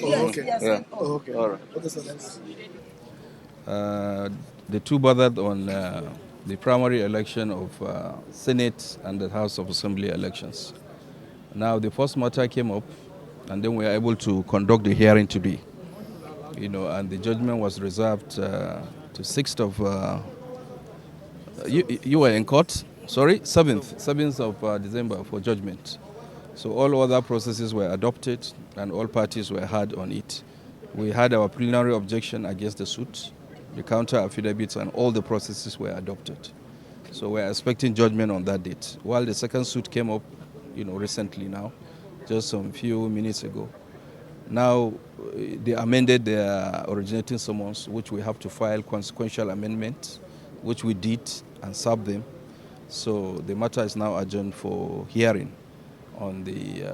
Oh, okay. Yeah. Oh, okay. All right. Okay, so that's... The two bothered on the primary election of Senate and the House of Assembly elections. Now, the first matter came up, and then we were able to conduct the hearing today. And the judgment was reserved to 6th of... you were in court? Sorry? 7th of December for judgment. So all other processes were adopted, and all parties were heard on it. We had our preliminary objection against the suit, the counter affidavits, and all the processes were adopted. So we're expecting judgment on that date. While the second suit came up, recently now, just some few minutes ago. Now, they amended their originating summons, which we have to file consequential amendment, which we did and served them. So the matter is now adjourned for hearing on the...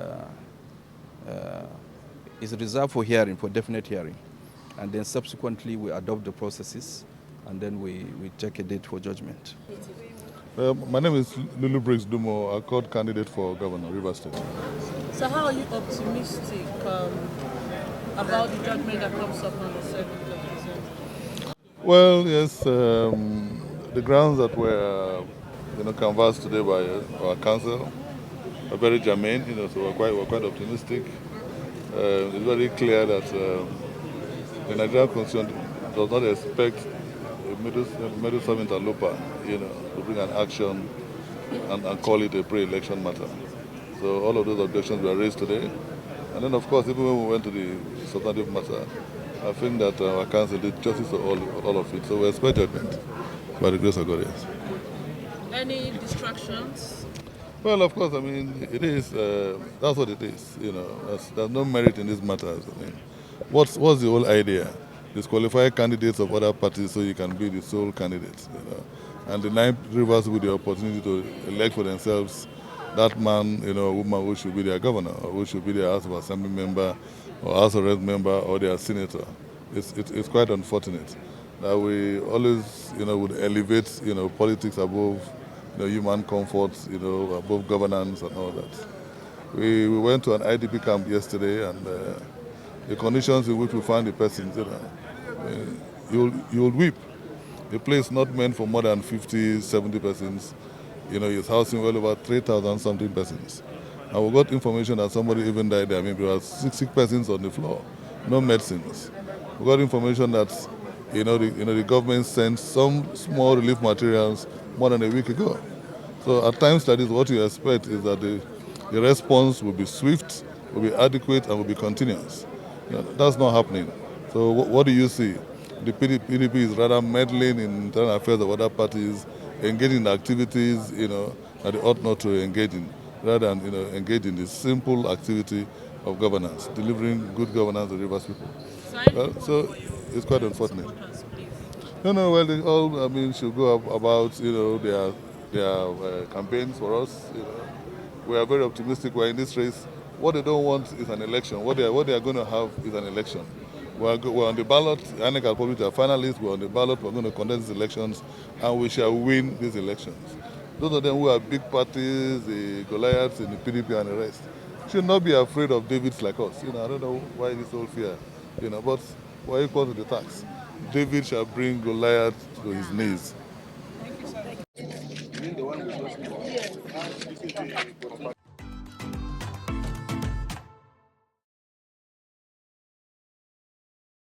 is reserved for hearing, for definite hearing. And then subsequently we adopt the processes, and then we take a date for judgment. My name is Briggs, a court candidate for Governor, Rivers State. So how are you optimistic about the judgment that comes up on the 7th of December? Well, yes, the grounds that were canvassed today by our council are very germane, so we're quite optimistic. It's very clear that the Nigerian Constitution does not expect a middle servant interloper, to bring an action and call it a pre-election matter. So all of those objections were raised today. And then, of course, even when we went to the substantive matter, I think that our council did justice to all of it. So we expect judgment by the grace of God, yes. Any distractions? Well, of course, it is, that's what it is, there's no merit in these matters. What's the whole idea? Disqualify candidates of other parties so you can be the sole candidate, And the 9 rivers with the opportunity to elect for themselves that man, or woman who should be their governor, or who should be their House of Assembly member, or House of Rep member, or their senator. It's quite unfortunate that we always, would elevate, politics above, human comfort, above governance and all that. We went to an IDP camp yesterday, and the conditions in which we found the persons, you'll weep. A place not meant for more than 50, 70 persons, is housing well over 3,000 something persons. And we got information that somebody even died there. Maybe there were 60 persons on the floor, no medicines. We got information that, the government sent some small relief materials more than a week ago. So at times like this, what you expect is that the response will be swift, will be adequate, and will be continuous. That's not happening. So what do you see? The PDP is rather meddling in internal affairs of other parties, engaging in activities, that they ought not to engage in, rather than, engage in the simple activity of governance, delivering good governance to Rivers people. Well, so it's quite unfortunate. Well, they all, should go about, their campaigns for us. We are very optimistic. We're in this race. What they don't want is an election. What they are going to have is an election. We're on the ballot. INEC has published our finalists. We're on the ballot. We're going to conduct these elections, and we shall win these elections. Those of them who are big parties, the Goliaths and the PDP and the rest, should not be afraid of Davids like us. I don't know why this whole fear. But we're equal to the task. David shall bring Goliath to his knees. Thank you, sir.